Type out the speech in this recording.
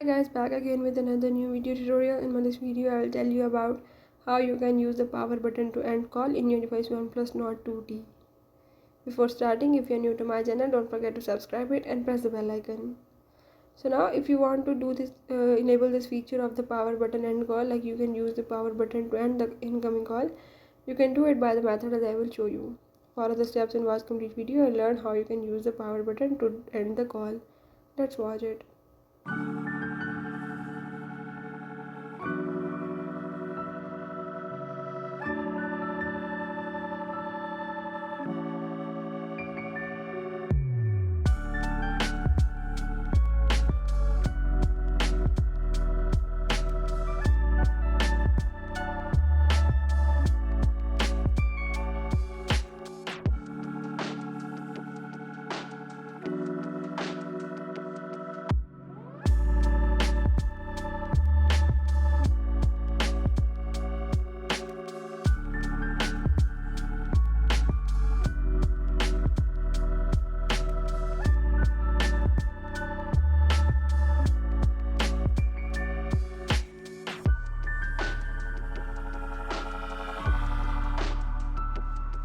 Hi guys, back again with another new video tutorial. In this video I will tell you about how you can use the power button to end call in your device OnePlus Nord 2T. Before starting, if you are new to my channel, don't forget to subscribe it and press the bell icon. So now if you want to do this, enable this feature of the power button end call, like you can use the power button to end the incoming call. You can do it by the method as I will show you. Follow the steps and watch complete video and learn how you can use the power button to end the call. Let's watch it.